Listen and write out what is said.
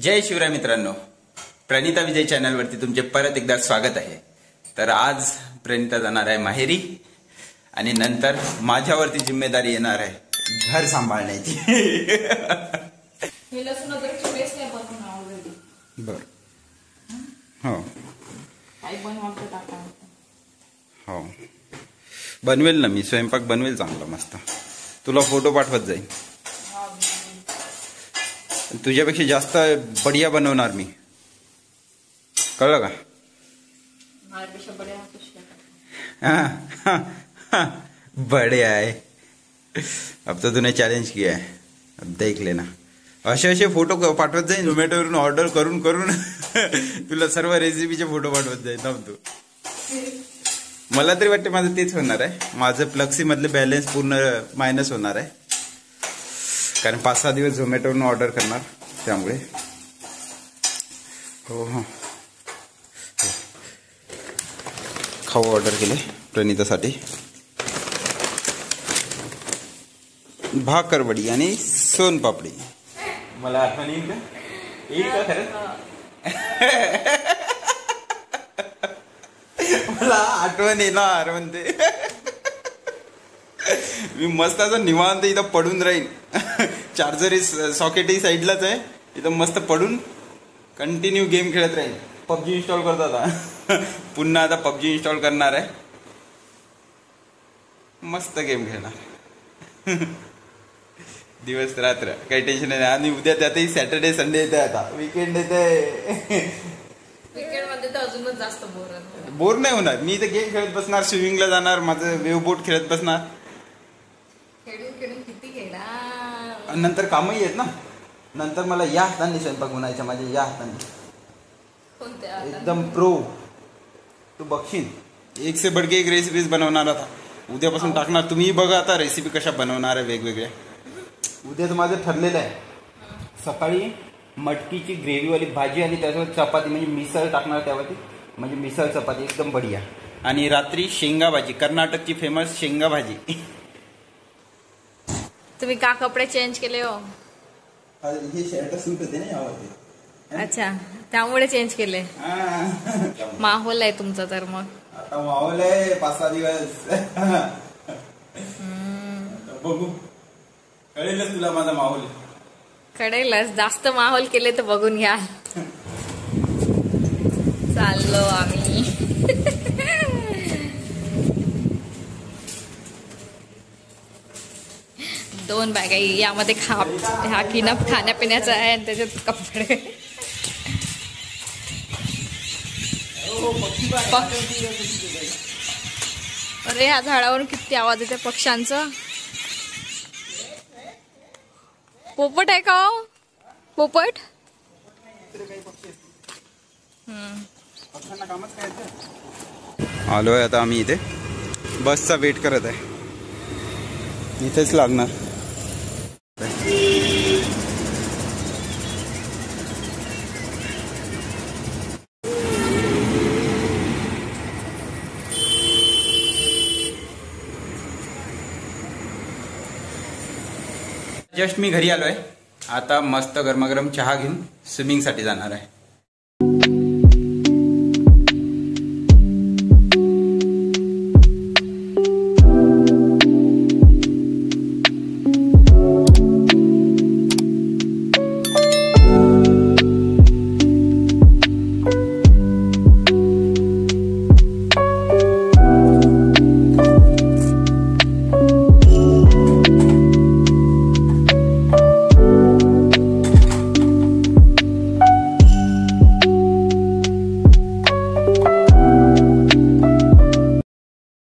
जय शिवराय मित्रांनो, प्रणिता विजय चॅनल वरती तुमचे परत एकदा स्वागत आहे। तर आज प्रणिता जाणार आहे माहेरी आणि नंतर माझ्यावरती जिम्मेदारी येणार आहे घर सांभाळण्याची। हे लसूण अद्रकची पेस्ट आहे बनवून ऑलरेडी। बर हो काय बनवायचं टाका हो बनवेल ना मी, स्वयंपाक बनवेल चांगला मस्त। तुला फोटो पाठवत जाईल, तुझ्यापेक्षा जास्त बढिया बनवणार मी, कळलं का? बढ़िया है। अब तो तूने चैलेंज किया है, अब देख लेना। असे फोटो पाठवत जाईल झोमॅटोवरून ऑर्डर करून करून तुला सर्व रेसिपीचे फोटो पाठवत जाईल ना तू। मला तरी वाटते माझं तेच होणार आहे, माझं फ्लक्सी मधले बॅलन्स पूर्ण मायनस होणार आहे, कारण 5-6 दिवस झोमॅटोवरून ऑर्डर करणार त्यामुळे। हो हो खाऊ ऑर्डर केले प्रणितासाठी, भाकर वडी आणि सोनपापडी। मला आठवण येईल का? येईल का खरंच? मला आठवण येणार म्हणते। मी मस्त असं निवांत इथं पडून राहीन, चार्जर सॉकेटही साईडलाच आहे, इथं मस्त पडून कंटिन्यू गेम खेळत राहीन। पबजी इन्स्टॉल करतो आता, पुन्हा आता पबजी इन्स्टॉल करणार आहे, मस्त गेम खेळणार दिवस रात्र, काही टेन्शन नाही। आणि उद्या त्यातही सॅटर्डे संडे येते, आता वीकेंड येते। वीकेंड मध्ये तर अजूनच जास्त बोर नाही होणार, मी इथे गेम खेळत बसणार, स्विमिंगला जाणार, माझं वेव बोट खेळत बसणार, किती खेळा। नंतर कामही आहेत ना, नंतर मला या हाताने स्वयंपाक बनायचा, माझ्या या हाताने एकदम प्रो। तू बघशील एक से बढ़ के एक रेसिपीज बनवणार आता, उद्यापासून टाकणार। तुम्ही बघा आता रेसिपी कशा बनवणार आहे वेगवेगळ्या। उद्या तर माझं ठरलेलं आहे, सकाळी मटकीची ग्रेव्हीवाली भाजी आणि त्याच्यावर चपाती, म्हणजे मिसळ टाकणार त्यावरती, म्हणजे मिसळ चपाती एकदम बढिया। आणि रात्री शेंगा भाजी, कर्नाटकची फेमस शेंगा भाजी। तुम्ही का कपडे चेंज केले हो? हे शर्ट सूट होते ना यावरती। अच्छा, त्यामुळे चेंज केले। माहोल आहे तुमचा तर मग आता माहोल आहे 5-6 दिवस। बघू, कळेलच तुला माझा माहोल, कळेलच। जास्त माहोल केले तर बघून घ्या। चाललो आम्ही। दोन बॅग आहे, यामध्ये हा किनप खाण्यापिण्याचा आहे आणि त्याच्यात कपडे। अरे ह्या झाडावरून किती आवाज येते पक्ष्यांचा। पोपट आहे का हो? पोपट आलोय आता आम्ही इथे, बसचा वेट करत आहे, इथेच लागणार। जस्ट मी घरी आलोय, आता मस्त गरमागरम चहा घेऊन स्विमिंग साठी जाणार आहे।